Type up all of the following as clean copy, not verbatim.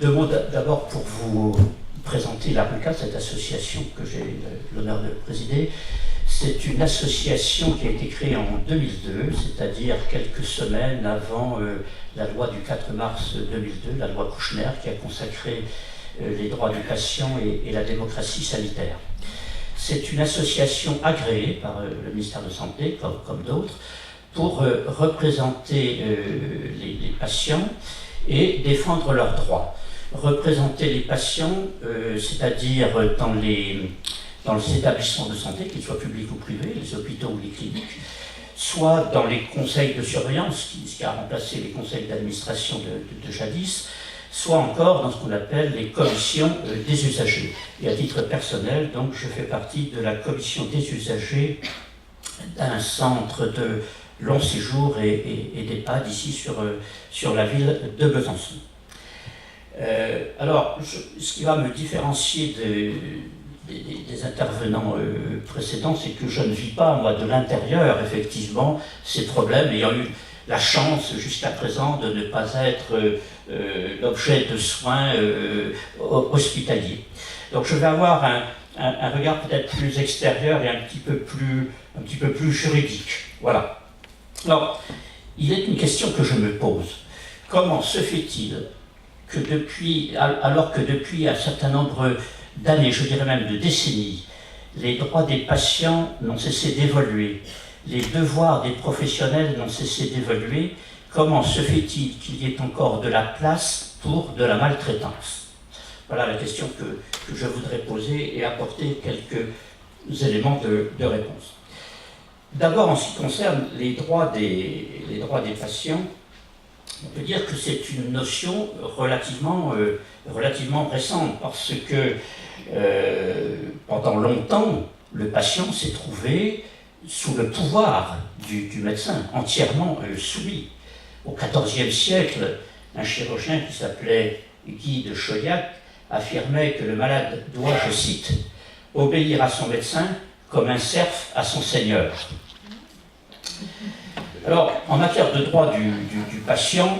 Deux mots d'abord pour vous présenter l'ARUCA, cette association que j'ai l'honneur de présider. C'est une association qui a été créée en 2002, c'est-à-dire quelques semaines avant la loi du 4 mars 2002, la loi Kouchner, qui a consacré les droits du patient et la démocratie sanitaire. C'est une association agréée par le ministère de la Santé, comme d'autres, pour représenter les patients et défendre leurs droits. Représenter les patients, c'est-à-dire dans les établissements de santé, qu'ils soient publics ou privés, les hôpitaux ou les cliniques, soit dans les conseils de surveillance, qui a remplacé les conseils d'administration de jadis, soit encore dans ce qu'on appelle les commissions des usagers. Et à titre personnel, donc, je fais partie de la commission des usagers d'un centre de long séjour et d'EHPAD ici sur la ville de Besançon. Alors, ce qui va me différencier des intervenants précédents, c'est que je ne vis pas, moi, de l'intérieur, effectivement, ces problèmes, ayant eu la chance jusqu'à présent de ne pas être l'objet de soins hospitaliers. Donc je vais avoir un regard peut-être plus extérieur et un petit peu plus juridique. Voilà. Alors, il est une question que je me pose. Comment se fait-il que alors que depuis un certain nombre d'années, je dirais même de décennies, les droits des patients n'ont cessé d'évoluer, les devoirs des professionnels n'ont cessé d'évoluer, comment se fait-il qu'il y ait encore de la place pour de la maltraitance? Voilà la question que je voudrais poser et apporter quelques éléments de réponse. D'abord, en ce qui concerne les droits des patients, on peut dire que c'est une notion relativement récente, parce que pendant longtemps, le patient s'est trouvé sous le pouvoir du médecin, entièrement soumis. Au XIVe siècle, un chirurgien qui s'appelait Guy de Chauliac affirmait que le malade doit, je cite, « obéir à son médecin comme un serf à son seigneur ». Alors, en matière de droit du patient,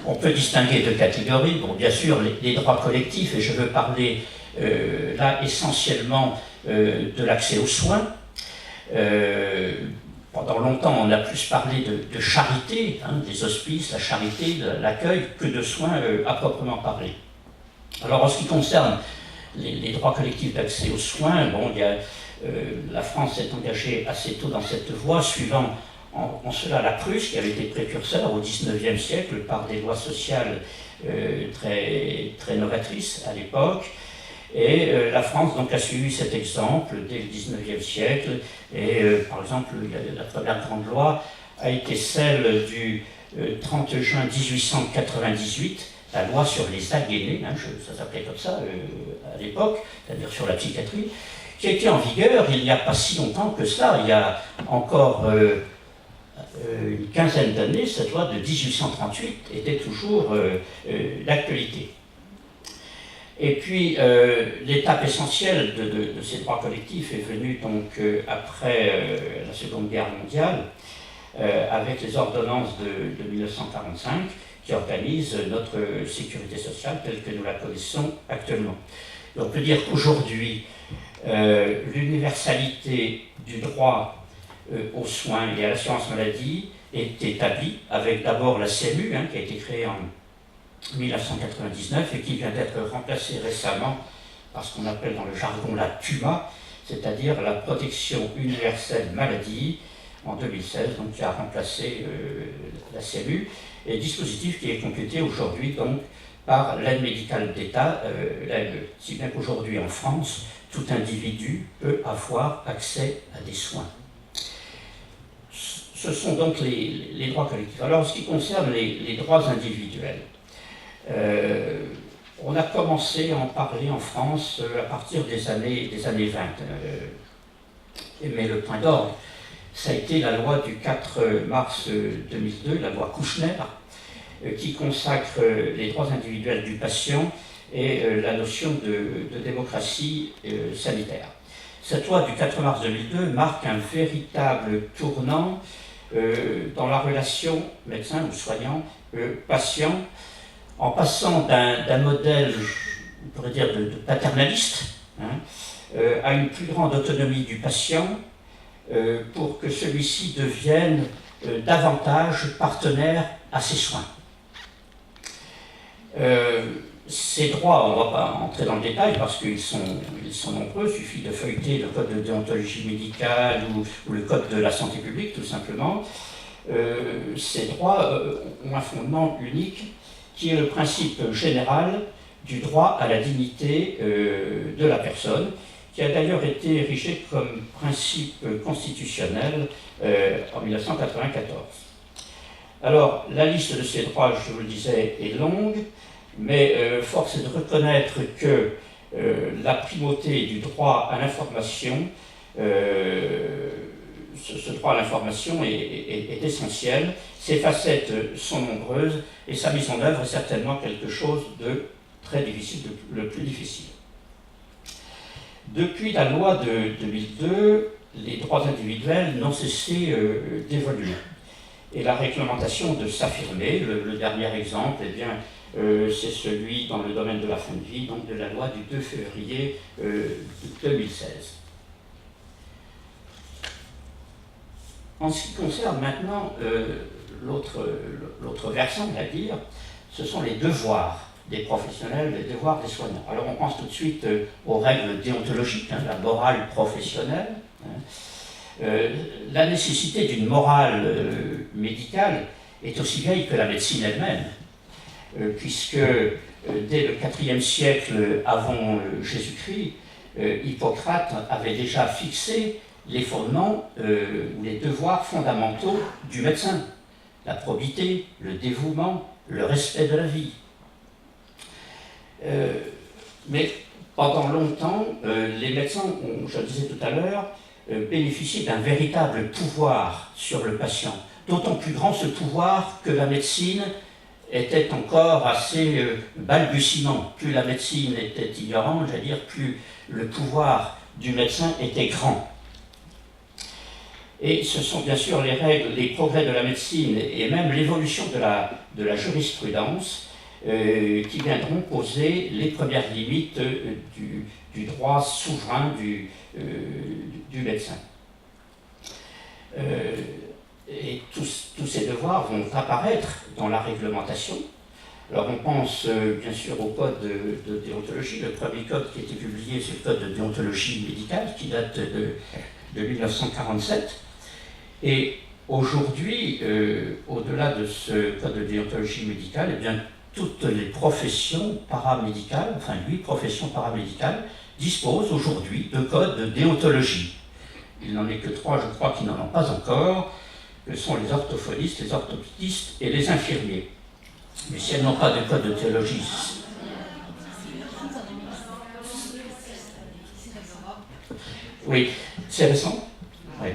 on peut distinguer deux catégories. Bon, bien sûr, les droits collectifs, et je veux parler là essentiellement de l'accès aux soins. Pendant longtemps, on a plus parlé de charité, des hospices, la charité, l'accueil, que de soins à proprement parler. Alors, en ce qui concerne les droits collectifs d'accès aux soins, bon, la France s'est engagée assez tôt dans cette voie, suivant en cela la Prusse, qui avait été précurseur au XIXe siècle par des lois sociales très novatrices à l'époque. Et la France donc, a suivi cet exemple dès le XIXe siècle. Et par exemple, la première grande loi a été celle du 30 juin 1898, la loi sur les aliénés, ça s'appelait comme ça à l'époque, c'est-à-dire sur la psychiatrie, qui a été en vigueur il n'y a pas si longtemps que cela, il y a encore une quinzaine d'années. Cette loi de 1838 était toujours d'actualité. Et puis, l'étape essentielle de ces droits collectifs est venue donc après la Seconde Guerre mondiale, avec les ordonnances de 1945, qui organisent notre sécurité sociale telle que nous la connaissons actuellement. Et on peut dire qu'aujourd'hui, l'universalité du droit aux soins et à l'assurance maladie est établie, avec d'abord la CMU, qui a été créée en 1999 et qui vient d'être remplacée récemment par ce qu'on appelle dans le jargon la PUMA, c'est-à-dire la protection universelle maladie, en 2016, donc qui a remplacé la CMU, et dispositif qui est complété aujourd'hui donc par l'aide médicale d'État, si bien qu'aujourd'hui en France, tout individu peut avoir accès à des soins. Ce sont donc les droits collectifs. Alors, en ce qui concerne les droits individuels, on a commencé à en parler en France à partir des années 20. Mais le point d'orgue, ça a été la loi du 4 mars 2002, la loi Kouchner, qui consacre les droits individuels du patient et la notion de démocratie sanitaire. Cette loi du 4 mars 2002 marque un véritable tournant dans la relation médecin ou soignant-patient, en passant d'un modèle, on pourrait dire, de paternaliste, à une plus grande autonomie du patient, pour que celui-ci devienne davantage partenaire à ses soins. Ces droits, on ne va pas entrer dans le détail parce qu'ils sont nombreux, il suffit de feuilleter le code de déontologie médicale ou le code de la santé publique tout simplement. Ces droits ont un fondement unique qui est le principe général du droit à la dignité de la personne, qui a d'ailleurs été érigé comme principe constitutionnel en 1994. Alors, la liste de ces droits, je vous le disais, est longue, mais force est de reconnaître que la primauté du droit à l'information, ce droit à l'information est essentiel. Ses facettes sont nombreuses et sa mise en œuvre est certainement quelque chose de très difficile, le plus difficile. Depuis la loi de 2002, les droits individuels n'ont cessé d'évoluer et la réglementation de s'affirmer. Le dernier exemple, eh bien, c'est celui dans le domaine de la fin de vie, donc de la loi du 2 février 2016. En ce qui concerne maintenant l'autre versant, on va dire, ce sont les devoirs des professionnels, les devoirs des soignants. Alors on pense tout de suite aux règles déontologiques, la morale professionnelle. La nécessité d'une morale médicale est aussi vieille que la médecine elle-même, puisque dès le IVe siècle avant Jésus-Christ, Hippocrate avait déjà fixé les fondements ou les devoirs fondamentaux du médecin, la probité, le dévouement, le respect de la vie. Mais pendant longtemps, les médecins, je le disais tout à l'heure, bénéficiaient d'un véritable pouvoir sur le patient. D'autant plus grand ce pouvoir que la médecine était encore assez balbutiement. Plus la médecine était ignorante, j'allais dire, plus le pouvoir du médecin était grand. Et ce sont bien sûr les règles, les progrès de la médecine et même l'évolution de la jurisprudence qui viendront poser les premières limites du droit souverain du médecin. Et tous ces devoirs vont apparaître dans la réglementation. Alors on pense bien sûr au code de déontologie. Le premier code qui a été publié, c'est le code de déontologie médicale qui date de 1947. Et aujourd'hui, au-delà de ce code de déontologie médicale, eh bien, toutes les professions paramédicales, enfin 8 professions paramédicales, disposent aujourd'hui de codes de déontologie. Il n'en est que 3, je crois, qui n'en ont pas encore, que sont les orthophonistes, les orthoptistes et les infirmiers. Mais si elles n'ont pas de code de théologie... Oui, c'est récent. Oui.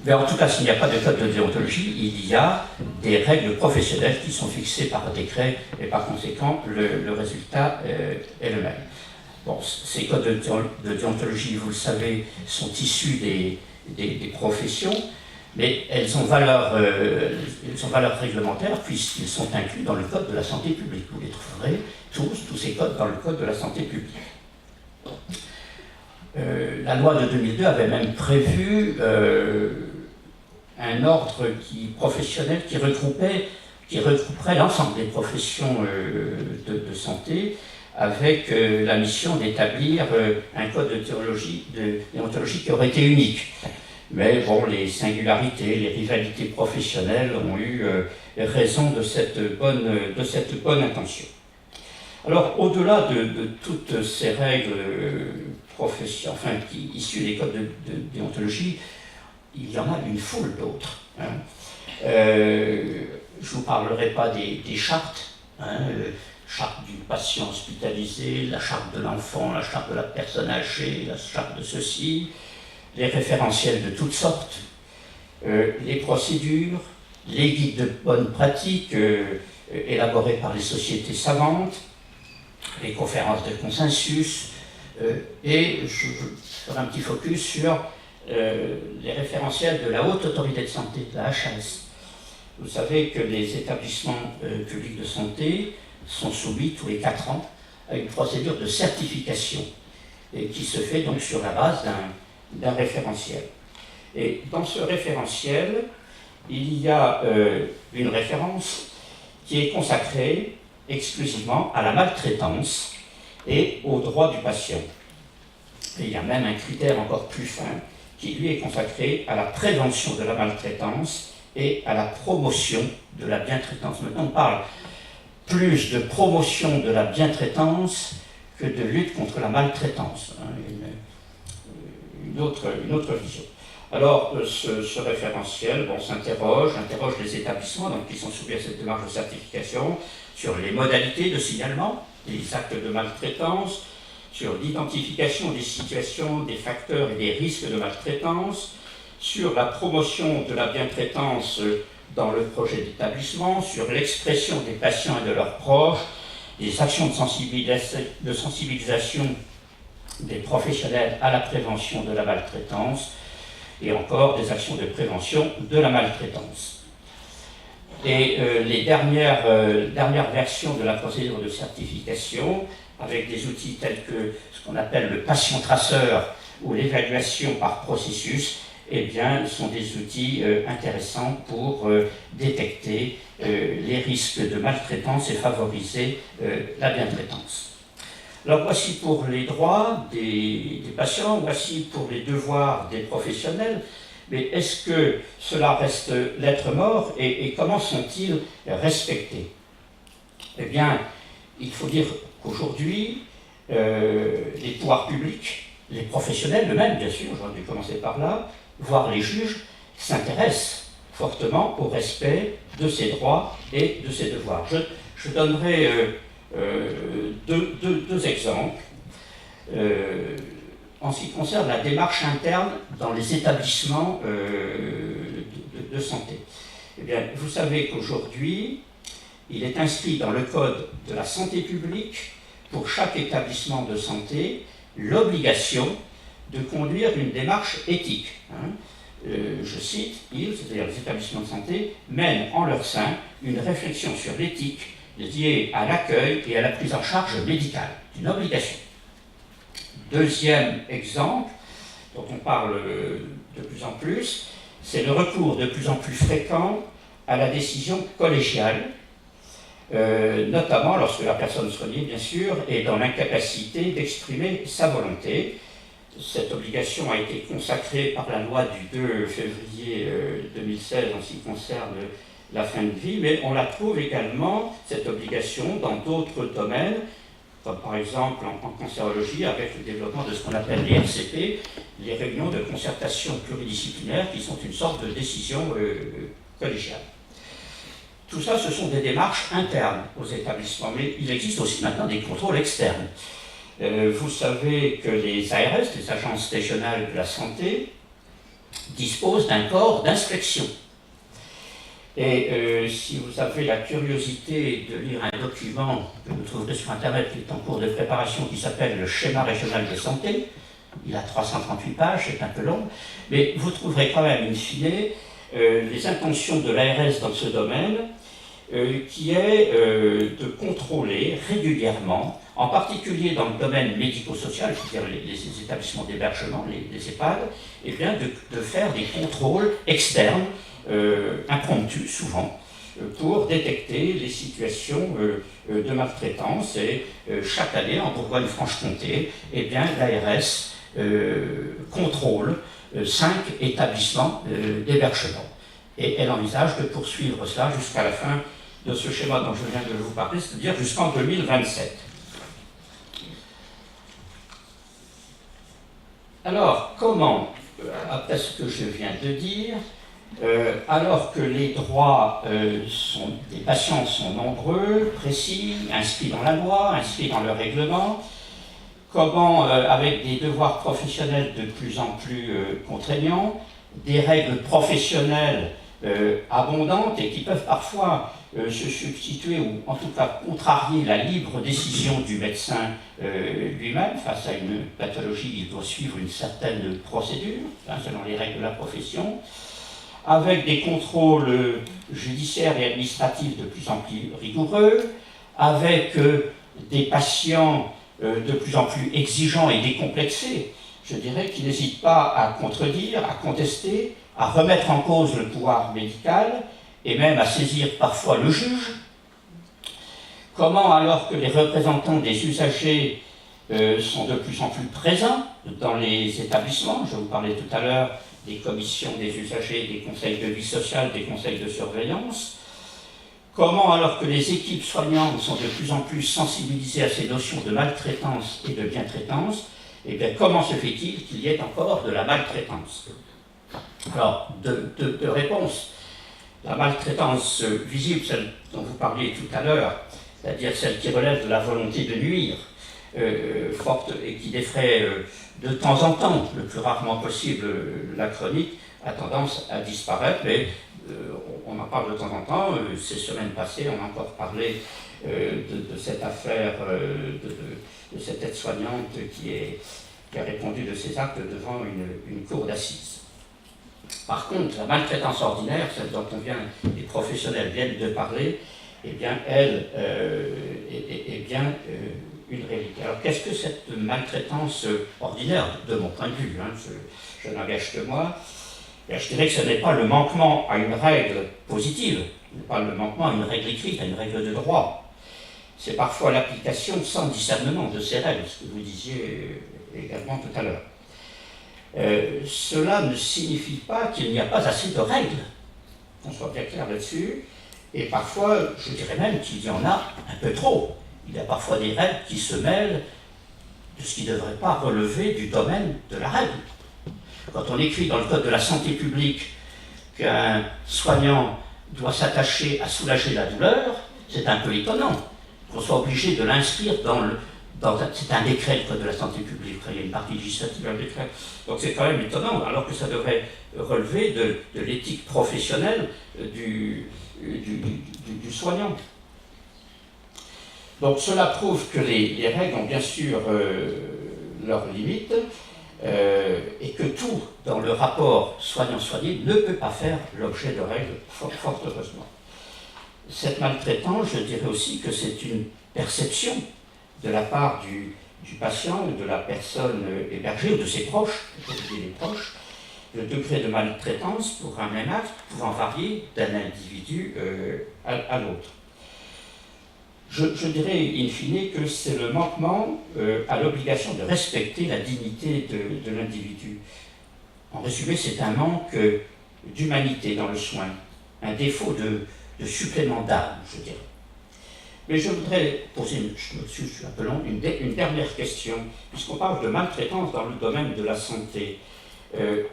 Mais en tout cas, s'il n'y a pas de code de déontologie, il y a des règles professionnelles qui sont fixées par décret et par conséquent, le résultat est le même. Bon, ces codes de déontologie, vous le savez, sont issus des professions, mais elles ont valeur réglementaire puisqu'ils sont inclus dans le code de la santé publique. Vous les trouverez tous ces codes dans le code de la santé publique. La loi de 2002 avait même prévu un ordre professionnel qui regrouperait l'ensemble des professions de santé avec la mission d'établir un code de déontologie qui aurait été unique. Mais bon, les singularités, les rivalités professionnelles ont eu raison de cette bonne intention. Alors, au-delà de toutes ces règles issues des codes de déontologie, il y en a une foule d'autres. Je ne vous parlerai pas des chartes, charte du patient hospitalisé, la charte de l'enfant, la charte de la personne âgée, la charte de ceci, les référentiels de toutes sortes, les procédures, les guides de bonne pratique élaborés par les sociétés savantes, les conférences de consensus, et je ferai un petit focus sur les référentiels de la Haute Autorité de Santé, de la HAS. Vous savez que les établissements publics de santé sont soumis tous les 4 ans à une procédure de certification et qui se fait donc sur la base d'un référentiel. Et dans ce référentiel, il y a une référence qui est consacrée exclusivement à la maltraitance et aux droits du patient. Et il y a même un critère encore plus fin qui lui est consacré à la prévention de la maltraitance et à la promotion de la bientraitance. Maintenant, on parle plus de promotion de la bientraitance que de lutte contre la maltraitance, hein, une autre vision. Alors, ce référentiel interroge les établissements donc, qui sont soumis à cette démarche de certification sur les modalités de signalement des actes de maltraitance, sur l'identification des situations, des facteurs et des risques de maltraitance, sur la promotion de la bientraitance dans le projet d'établissement, sur l'expression des patients et de leurs proches, des actions de sensibilisation des professionnels à la prévention de la maltraitance, et encore des actions de prévention de la maltraitance. Et les dernières versions de la procédure de certification, avec des outils tels que ce qu'on appelle le patient traceur ou l'évaluation par processus, eh bien, sont des outils intéressants pour détecter les risques de maltraitance et favoriser la bientraitance. Alors voici pour les droits des patients, voici pour les devoirs des professionnels, mais est-ce que cela reste lettre morte et comment sont-ils respectés? Eh bien, il faut dire qu'aujourd'hui, les pouvoirs publics, les professionnels eux-mêmes, bien sûr, j'aurais dû commencer par là, voire les juges, s'intéressent fortement au respect de ces droits et de ces devoirs. Je donnerai deux exemples. En ce qui concerne la démarche interne dans les établissements de santé. Eh bien, vous savez qu'aujourd'hui, il est inscrit dans le Code de la santé publique, pour chaque établissement de santé, l'obligation de conduire une démarche éthique. Je cite, ils, c'est-à-dire les établissements de santé, mènent en leur sein une réflexion sur l'éthique liée à l'accueil et à la prise en charge médicale. C'est une obligation. Deuxième exemple, dont on parle de plus en plus, c'est le recours de plus en plus fréquent à la décision collégiale, notamment lorsque la personne soignée, bien sûr, est dans l'incapacité d'exprimer sa volonté. Cette obligation a été consacrée par la loi du 2 février 2016 en ce qui concerne la fin de vie, mais on la trouve également, cette obligation, dans d'autres domaines, comme par exemple en cancérologie, avec le développement de ce qu'on appelle les RCP, les réunions de concertation pluridisciplinaire, qui sont une sorte de décision collégiale. Tout ça, ce sont des démarches internes aux établissements, mais il existe aussi maintenant des contrôles externes. Vous savez que les ARS, les agences régionales de la santé, disposent d'un corps d'inspection. Et si vous avez la curiosité de lire un document que vous trouverez sur Internet qui est en cours de préparation, qui s'appelle le schéma régional de santé, il a 338 pages, c'est un peu long, mais vous trouverez quand même in fine les intentions de l'ARS dans ce domaine, qui est de contrôler régulièrement, en particulier dans le domaine médico-social, c'est-à-dire les établissements d'hébergement, les EHPAD, et bien de faire des contrôles externes, impromptus souvent, pour détecter les situations de maltraitance. Et chaque année, en Bourgogne-Franche-Comté, eh bien l'ARS contrôle 5 établissements d'hébergement. Et elle envisage de poursuivre cela jusqu'à la fin de ce schéma dont je viens de vous parler, c'est-à-dire jusqu'en 2027. Alors, comment, après ce que je viens de dire, alors que les droits des patients sont nombreux, précis, inscrits dans la loi, inscrits dans le règlement, comment, avec des devoirs professionnels de plus en plus contraignants, des règles professionnelles abondantes et qui peuvent parfois se substituer ou en tout cas contrarier la libre décision du médecin lui-même face à une pathologie, il doit suivre une certaine procédure, selon les règles de la profession, avec des contrôles judiciaires et administratifs de plus en plus rigoureux, avec des patients de plus en plus exigeants et décomplexés, je dirais, qui n'hésitent pas à contredire, à contester, à remettre en cause le pouvoir médical et même à saisir parfois le juge. Comment, alors que les représentants des usagers sont de plus en plus présents dans les établissements, je vous parlais tout à l'heure des commissions des usagers, des conseils de vie sociale, des conseils de surveillance, comment, alors que les équipes soignantes sont de plus en plus sensibilisées à ces notions de maltraitance et de bientraitance, eh bien, comment se fait-il qu'il y ait encore de la maltraitance? Alors, deux réponses. La maltraitance visible, celle dont vous parliez tout à l'heure, c'est-à-dire celle qui relève de la volonté de nuire, forte et qui défraie de temps en temps, le plus rarement possible, la chronique, a tendance à disparaître, mais on en parle de temps en temps. Ces semaines passées, on a encore parlé de cette affaire, de cette aide-soignante qui a répondu de ses actes devant une cour d'assises. Par contre, la maltraitance ordinaire, celle dont les professionnels viennent de parler, eh bien, elle est bien une réalité. Alors, qu'est-ce que cette maltraitance ordinaire, de mon point de vue, hein, je n'engage que moi, je dirais que ce n'est pas le manquement à une règle positive, ce n'est pas le manquement à une règle écrite, à une règle de droit. C'est parfois l'application sans discernement de ces règles, ce que vous disiez également tout à l'heure. Cela ne signifie pas qu'il n'y a pas assez de règles, qu'on soit bien clair là-dessus, et parfois, je dirais même qu'il y en a un peu trop. Il y a parfois des règles qui se mêlent de ce qui ne devrait pas relever du domaine de la règle. Quand on écrit dans le Code de la santé publique qu'un soignant doit s'attacher à soulager la douleur, c'est un peu étonnant qu'on soit obligé de l'inscrire c'est un décret, le Code de la santé publique, il y a une partie législative, un décret. Donc c'est quand même étonnant, alors que ça devrait relever de l'éthique professionnelle du soignant. Donc cela prouve que les règles ont bien sûr leurs limites, et que tout dans le rapport soignant-soigné ne peut pas faire l'objet de règles, fort heureusement. Cette maltraitance, je dirais aussi que c'est une perception de la part du patient ou de la personne hébergée ou de ses proches, les proches, le degré de maltraitance pour un même acte pouvant varier d'un individu à l'autre. Je dirais in fine que c'est le manquement à l'obligation de respecter la dignité de l'individu. En résumé, c'est un manque d'humanité dans le soin, un défaut de supplément d'âme, je dirais. Mais je voudrais poser, je suis un peu long, une dernière question, puisqu'on parle de maltraitance dans le domaine de la santé.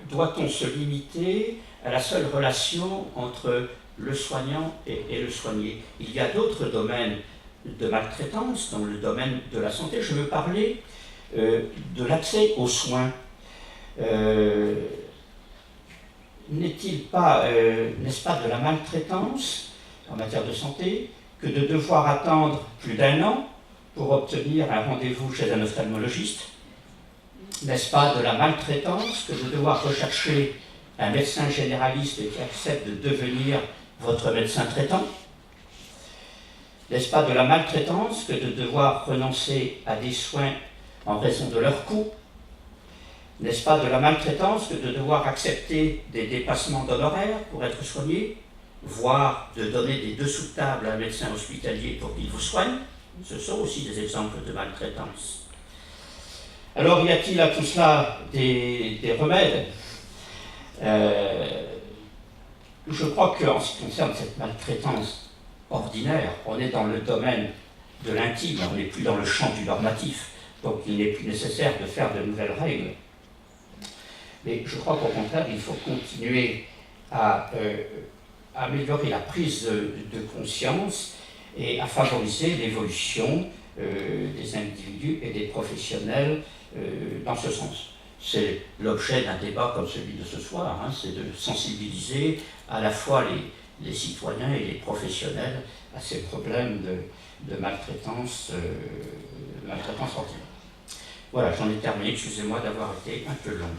Doit-on se limiter à la seule relation entre le soignant et le soigné? Il y a d'autres domaines de maltraitance dans le domaine de la santé. Je veux parler de l'accès aux soins. N'est-il pas, n'est-ce pas de la maltraitance en matière de santé que de devoir attendre plus d'1 an pour obtenir un rendez-vous chez un ophtalmologiste? N'est-ce pas de la maltraitance que de devoir rechercher un médecin généraliste qui accepte de devenir votre médecin traitant? N'est-ce pas de la maltraitance que de devoir renoncer à des soins en raison de leur coût? N'est-ce pas de la maltraitance que de devoir accepter des dépassements d'honoraires pour être soigné, voire de donner des dessous de table à un médecin hospitalier pour qu'il vous soigne? Ce sont aussi des exemples de maltraitance. Alors, y a-t-il à tout cela des remèdes? Je crois qu'en ce qui concerne cette maltraitance ordinaire, on est dans le domaine de l'intime, on n'est plus dans le champ du normatif, donc il n'est plus nécessaire de faire de nouvelles règles. Mais je crois qu'au contraire, il faut continuer à améliorer la prise de conscience et à favoriser l'évolution des individus et des professionnels dans ce sens. C'est l'objet d'un débat comme celui de ce soir, hein, c'est de sensibiliser à la fois les citoyens et les professionnels à ces problèmes de maltraitance ordinaire. Voilà, j'en ai terminé, excusez-moi d'avoir été un peu long.